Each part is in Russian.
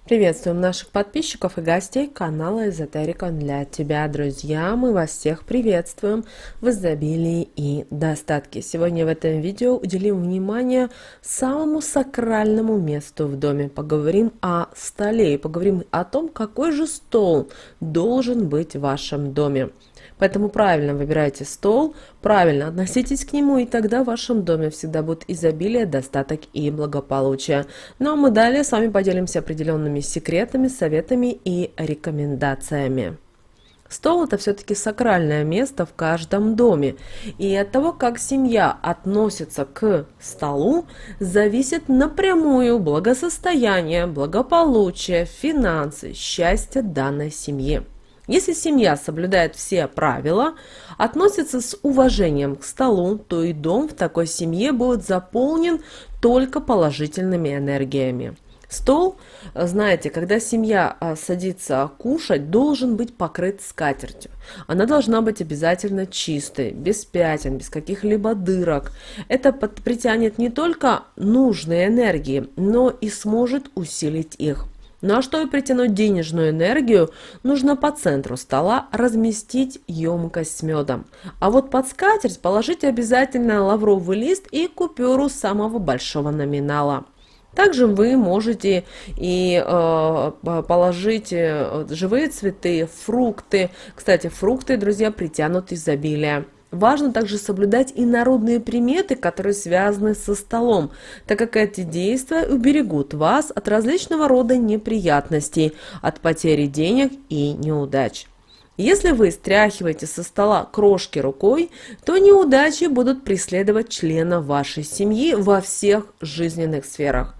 Приветствуем наших подписчиков и гостей канала Эзотерика для тебя, друзья. Мы вас всех приветствуем в изобилии и достатке. Сегодня в этом видео уделим внимание самому сакральному месту в доме. Поговорим о столе и поговорим о том, какой же стол должен быть в вашем доме. Поэтому правильно выбирайте стол, правильно относитесь к нему, и тогда в вашем доме всегда будет изобилие, достаток и благополучие. Ну а мы далее с вами поделимся определенными секретами, советами и рекомендациями. Стол – это все-таки сакральное место в каждом доме. И от того, как семья относится к столу, зависит напрямую благосостояние, благополучие, финансы, счастье данной семьи. Если семья соблюдает все правила, относится с уважением к столу, то и дом в такой семье будет заполнен только положительными энергиями. Стол, знаете, когда семья садится кушать, должен быть покрыт скатертью. Она должна быть обязательно чистой, без пятен, без каких-либо дырок. Это притянет не только нужные энергии, но и сможет усилить их. Ну а чтобы притянуть денежную энергию, нужно по центру стола разместить емкость с медом. А вот под скатерть положить обязательно лавровый лист и купюру самого большого номинала. Также вы можете и положить живые цветы, фрукты. Кстати, фрукты, друзья, притянут изобилие. Важно также соблюдать и народные приметы, которые связаны со столом, так как эти действия уберегут вас от различного рода неприятностей, от потери денег и неудач. Если вы стряхиваете со стола крошки рукой, то неудачи будут преследовать членов вашей семьи во всех жизненных сферах.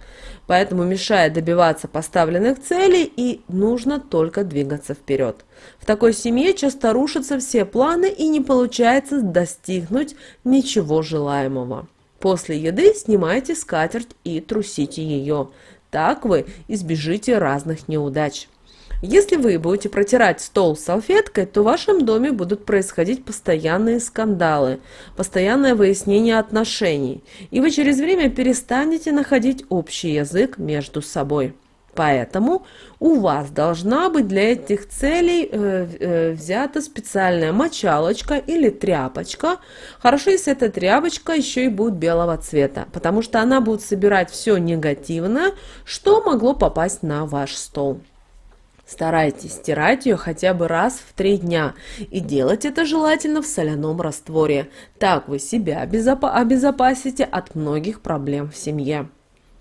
Поэтому мешает добиваться поставленных целей, и нужно только двигаться вперед. В такой семье часто рушатся все планы и не получается достигнуть ничего желаемого. После еды снимайте скатерть и трусите ее. Так вы избежите разных неудач. Если вы будете протирать стол салфеткой, то в вашем доме будут происходить постоянные скандалы, постоянное выяснение отношений, и вы через время перестанете находить общий язык между собой. Поэтому у вас должна быть для этих целей взята специальная мочалочка или тряпочка. Хорошо, если эта тряпочка еще и будет белого цвета, потому что она будет собирать все негативное, что могло попасть на ваш стол. Старайтесь стирать ее хотя бы раз в 3 дня и делать это желательно в соляном растворе. Так вы себя обезопасите от многих проблем в семье.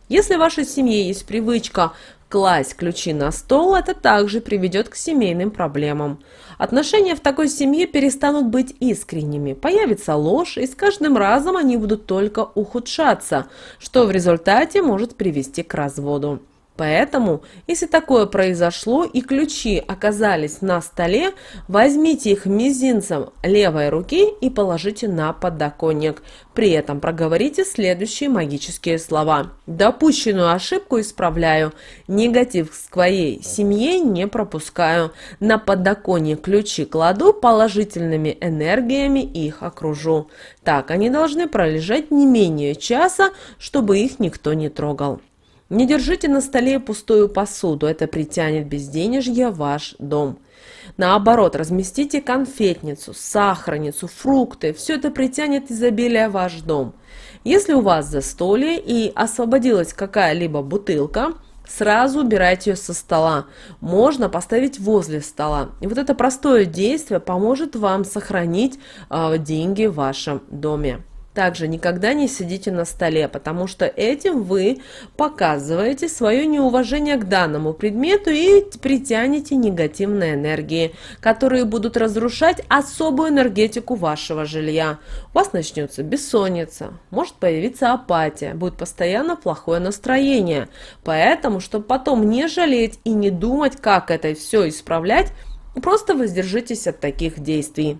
Если в вашей семье есть привычка класть ключи на стол, это также приведет к семейным проблемам. Отношения в такой семье перестанут быть искренними, появится ложь, и с каждым разом они будут только ухудшаться, что в результате может привести к разводу. Поэтому, если такое произошло и ключи оказались на столе, возьмите их мизинцем левой руки и положите на подоконник. При этом проговорите следующие магические слова. Допущенную ошибку исправляю, негатив к своей семье не пропускаю, на подоконник ключи кладу, положительными энергиями их окружу. Так они должны пролежать не менее часа, чтобы их никто не трогал. Не держите на столе пустую посуду, это притянет безденежье в ваш дом. Наоборот, разместите конфетницу, сахарницу, фрукты, все это притянет изобилие в ваш дом. Если у вас застолье и освободилась какая-либо бутылка, сразу убирайте ее со стола. Можно поставить возле стола. И вот это простое действие поможет вам сохранить деньги в вашем доме. Также никогда не сидите на столе, потому что этим вы показываете свое неуважение к данному предмету и притянете негативные энергии, которые будут разрушать особую энергетику вашего жилья. У вас начнется бессонница, может появиться апатия, будет постоянно плохое настроение. Поэтому, чтобы потом не жалеть и не думать, как это все исправлять, просто воздержитесь от таких действий.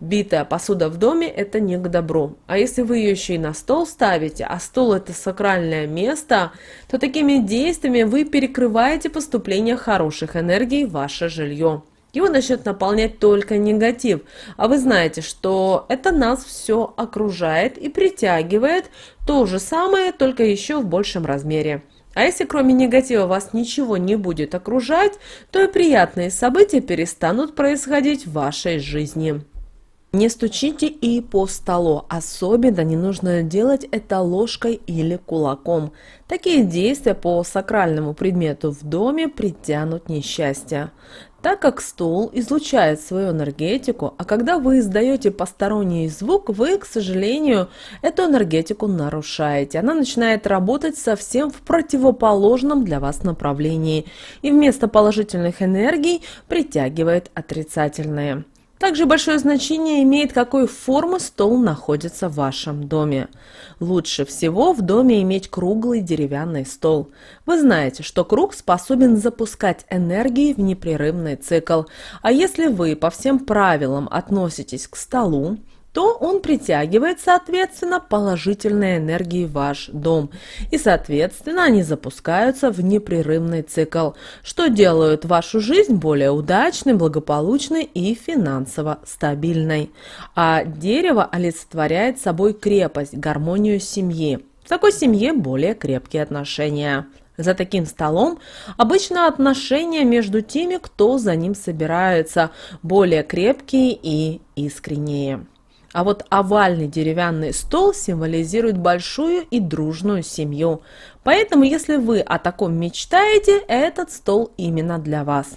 Битая посуда в доме – это не к добру. А если вы ее еще и на стол ставите, а стол – это сакральное место, то такими действиями вы перекрываете поступление хороших энергий в ваше жилье. Его начнет наполнять только негатив. А вы знаете, что это нас все окружает и притягивает то же самое, только еще в большем размере. А если кроме негатива вас ничего не будет окружать, то и приятные события перестанут происходить в вашей жизни. Не стучите и по столу, особенно не нужно делать это ложкой или кулаком. Такие действия по сакральному предмету в доме притянут несчастье. Так как стол излучает свою энергетику, а когда вы издаете посторонний звук, вы, к сожалению, эту энергетику нарушаете. Она начинает работать совсем в противоположном для вас направлении и вместо положительных энергий притягивает отрицательные. Также большое значение имеет, какой формы стол находится в вашем доме. Лучше всего в доме иметь круглый деревянный стол. Вы знаете, что круг способен запускать энергии в непрерывный цикл. А если вы по всем правилам относитесь к столу, то он притягивает, соответственно, положительные энергии в ваш дом. И, соответственно, они запускаются в непрерывный цикл, что делает вашу жизнь более удачной, благополучной и финансово стабильной. А дерево олицетворяет собой крепость, гармонию семьи. В такой семье более крепкие отношения. За таким столом обычно отношения между теми, кто за ним собирается, более крепкие и искренние. А вот овальный деревянный стол символизирует большую и дружную семью. Поэтому, если вы о таком мечтаете, этот стол именно для вас.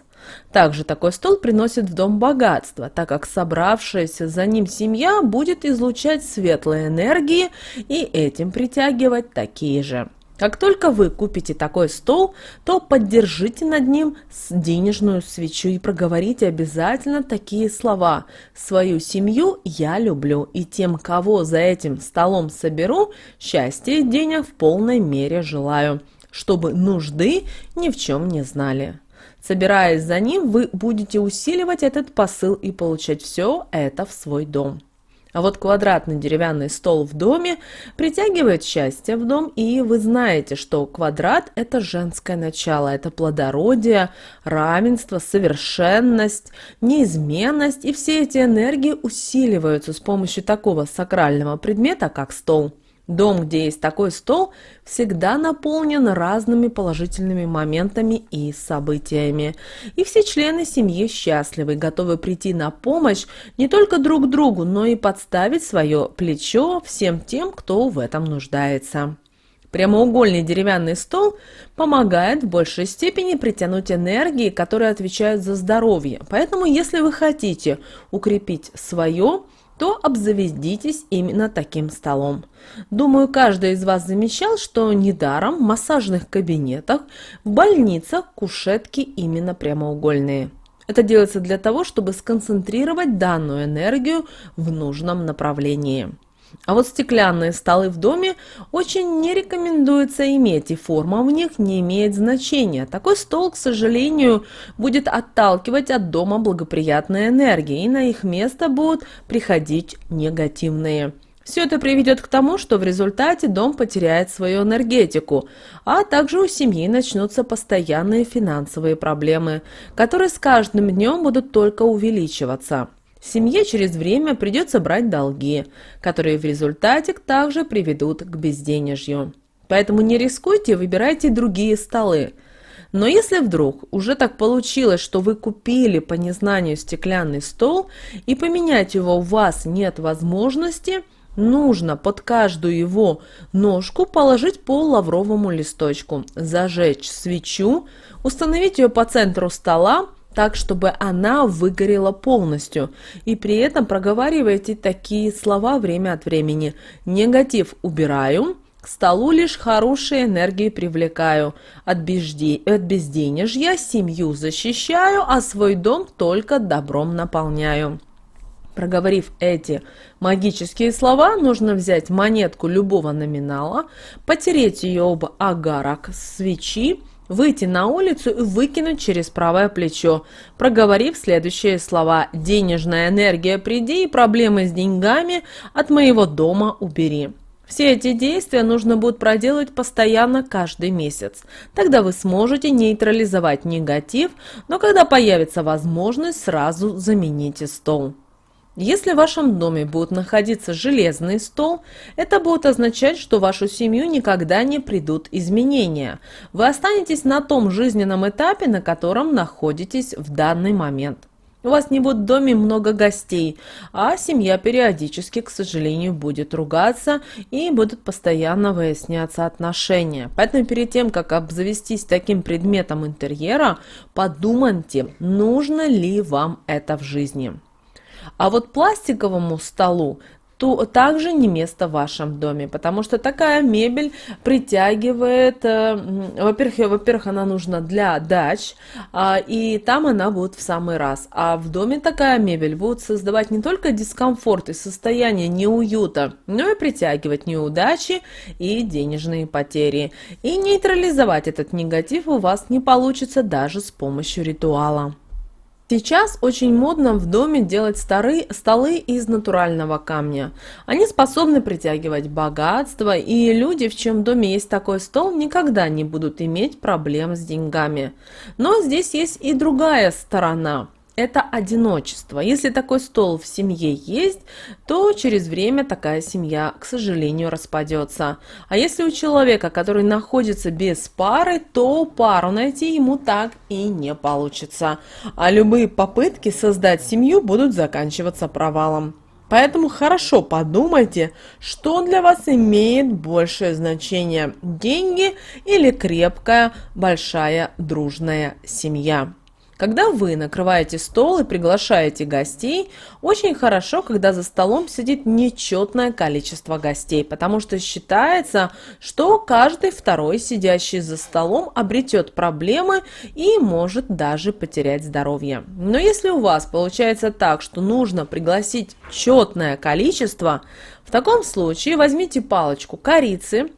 Также такой стол приносит в дом богатство, так как собравшаяся за ним семья будет излучать светлые энергии и этим притягивать такие же. Как только вы купите такой стол, то поддержите над ним денежную свечу и проговорите обязательно такие слова: «Свою семью я люблю, и тем, кого за этим столом соберу, счастья и денег в полной мере желаю, чтобы нужды ни в чем не знали». Собираясь за ним, вы будете усиливать этот посыл и получать все это в свой дом. А вот квадратный деревянный стол в доме притягивает счастье в дом, и вы знаете, что квадрат – это женское начало, это плодородие, равенство, совершенность, неизменность, и все эти энергии усиливаются с помощью такого сакрального предмета, как стол. Дом, где есть такой стол, всегда наполнен разными положительными моментами и событиями. И все члены семьи счастливы, готовы прийти на помощь не только друг другу, но и подставить свое плечо всем тем, кто в этом нуждается. Прямоугольный деревянный стол помогает в большей степени притянуть энергии, которые отвечают за здоровье. Поэтому, если вы хотите укрепить свое, то обзаведитесь именно таким столом. Думаю, каждый из вас замечал, что недаром в массажных кабинетах, в больницах кушетки именно прямоугольные. Это делается для того, чтобы сконцентрировать данную энергию в нужном направлении. А вот стеклянные столы в доме очень не рекомендуется иметь, и форма в них не имеет значения. Такой стол, к сожалению, будет отталкивать от дома благоприятные энергии, и на их место будут приходить негативные. Все это приведет к тому, что в результате дом потеряет свою энергетику, а также у семьи начнутся постоянные финансовые проблемы, которые с каждым днем будут только увеличиваться. Семье через время придется брать долги, которые в результате также приведут к безденежью. Поэтому не рискуйте, выбирайте другие столы. Но если вдруг уже так получилось, что вы купили по незнанию стеклянный стол и поменять его у вас нет возможности, нужно под каждую его ножку положить по лавровому листочку, зажечь свечу, установить ее по центру стола, так, чтобы она выгорела полностью. И при этом проговаривайте такие слова время от времени. Негатив убираю, к столу лишь хорошие энергии привлекаю. От безденежья семью защищаю, а свой дом только добром наполняю. Проговорив эти магические слова, нужно взять монетку любого номинала, потереть ее об агарок свечи, выйти на улицу и выкинуть через правое плечо, проговорив следующие слова: «Денежная энергия приди и проблемы с деньгами от моего дома убери». Все эти действия нужно будет проделать постоянно каждый месяц. Тогда вы сможете нейтрализовать негатив, но когда появится возможность, сразу замените стол. Если в вашем доме будет находиться железный стол, это будет означать, что в вашу семью никогда не придут изменения. Вы останетесь на том жизненном этапе, на котором находитесь в данный момент. У вас не будет в доме много гостей, а семья периодически, к сожалению, будет ругаться и будут постоянно выясняться отношения. Поэтому перед тем, как обзавестись таким предметом интерьера, подумайте, нужно ли вам это в жизни. А вот пластиковому столу то также не место в вашем доме, потому что такая мебель притягивает, во-первых, она нужна для дач, и там она будет в самый раз. А в доме такая мебель будет создавать не только дискомфорт и состояние неуюта, но и притягивать неудачи и денежные потери. И нейтрализовать этот негатив у вас не получится даже с помощью ритуала. Сейчас очень модно в доме делать столы из натурального камня. Они способны притягивать богатство, и люди, в чьем доме есть такой стол, никогда не будут иметь проблем с деньгами. Но здесь есть и другая сторона. Это одиночество. Если такой стол в семье есть, то через время такая семья, к сожалению, распадется. А если у человека, который находится без пары, то пару найти ему так и не получится. А любые попытки создать семью будут заканчиваться провалом. Поэтому хорошо подумайте, что для вас имеет большее значение – деньги или крепкая, большая, дружная семья. Когда вы накрываете стол и приглашаете гостей, очень хорошо, когда за столом сидит нечетное количество гостей, потому что считается, что каждый второй, сидящий за столом, обретет проблемы и может даже потерять здоровье. Но если у вас получается так, что нужно пригласить четное количество, в таком случае возьмите палочку корицы,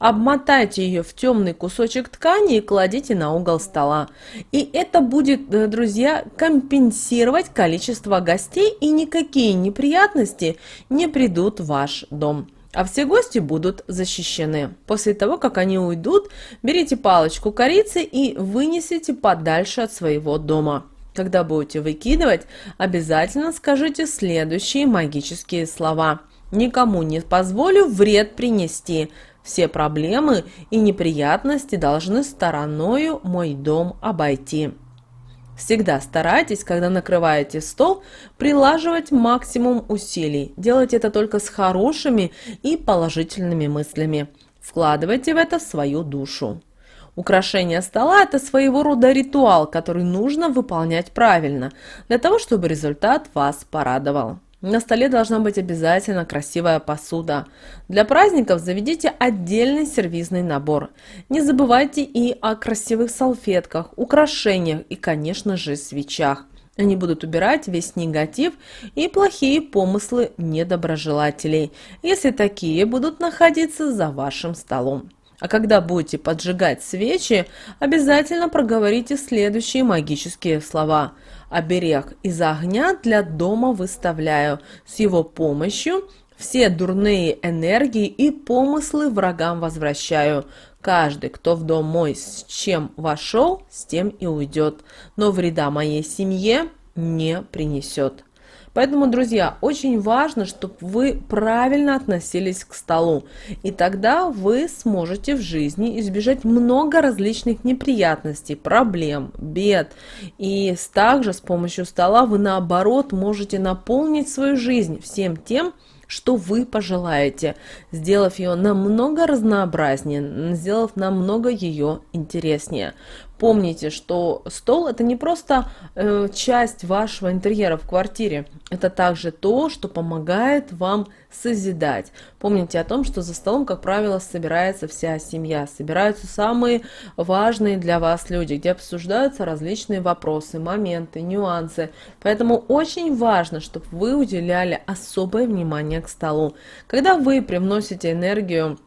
обмотайте ее в темный кусочек ткани и кладите на угол стола. И это будет, друзья, компенсировать количество гостей, и никакие неприятности не придут в ваш дом. А все гости будут защищены. После того, как они уйдут, берите палочку корицы и вынесите подальше от своего дома. Когда будете выкидывать, обязательно скажите следующие магические слова. «Никому не позволю вред принести. Все проблемы и неприятности должны стороною мой дом обойти». Всегда старайтесь, когда накрываете стол, прилаживать максимум усилий. Делайте это только с хорошими и положительными мыслями. Вкладывайте в это свою душу. Украшение стола – это своего рода ритуал, который нужно выполнять правильно, для того, чтобы результат вас порадовал. На столе должна быть обязательно красивая посуда. Для праздников заведите отдельный сервизный набор. Не забывайте и о красивых салфетках, украшениях и, конечно же, свечах. Они будут убирать весь негатив и плохие помыслы недоброжелателей, если такие будут находиться за вашим столом. А когда будете поджигать свечи, обязательно проговорите следующие магические слова. «Оберег из огня для дома выставляю. С его помощью все дурные энергии и помыслы врагам возвращаю. Каждый, кто в дом мой с чем вошел, с тем и уйдет. Но вреда моей семье не принесет». Поэтому, друзья, очень важно, чтобы вы правильно относились к столу. И тогда вы сможете в жизни избежать много различных неприятностей, проблем, бед. И также с помощью стола вы, наоборот, можете наполнить свою жизнь всем тем, что вы пожелаете, сделав ее намного разнообразнее, сделав намного ее интереснее. Помните, что стол – это не просто часть вашего интерьера в квартире, это также то, что помогает вам созидать. Помните о том, что за столом, как правило, собирается вся семья, собираются самые важные для вас люди, где обсуждаются различные вопросы, моменты, нюансы. Поэтому очень важно, чтобы вы уделяли особое внимание к столу. Когда вы привносите энергию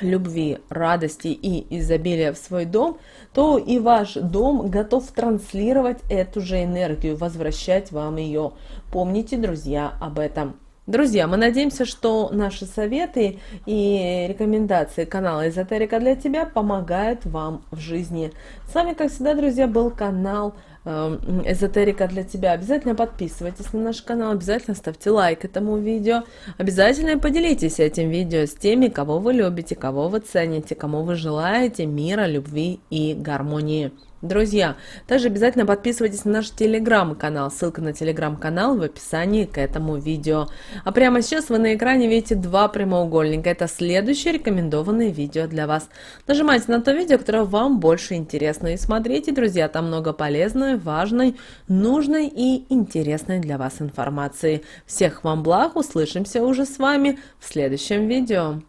любви, радости и изобилия в свой дом, то и ваш дом готов транслировать эту же энергию, возвращать вам ее. Помните, друзья, об этом. Друзья, мы надеемся, что наши советы и рекомендации канала Эзотерика для тебя помогают вам в жизни. С вами, как всегда, друзья, был канал эзотерика для тебя. Обязательно подписывайтесь на наш канал, обязательно ставьте лайк этому видео, обязательно поделитесь этим видео с теми, кого вы любите, кого вы цените, кому вы желаете мира, любви и гармонии. Друзья, также обязательно подписывайтесь на наш телеграм-канал, ссылка на телеграм-канал в описании к этому видео. А прямо сейчас вы на экране видите два прямоугольника, это следующее рекомендованное видео для вас. Нажимайте на то видео, которое вам больше интересно, и смотрите, друзья, там много полезной, важной, нужной и интересной для вас информации. Всех вам благ, услышимся уже с вами в следующем видео.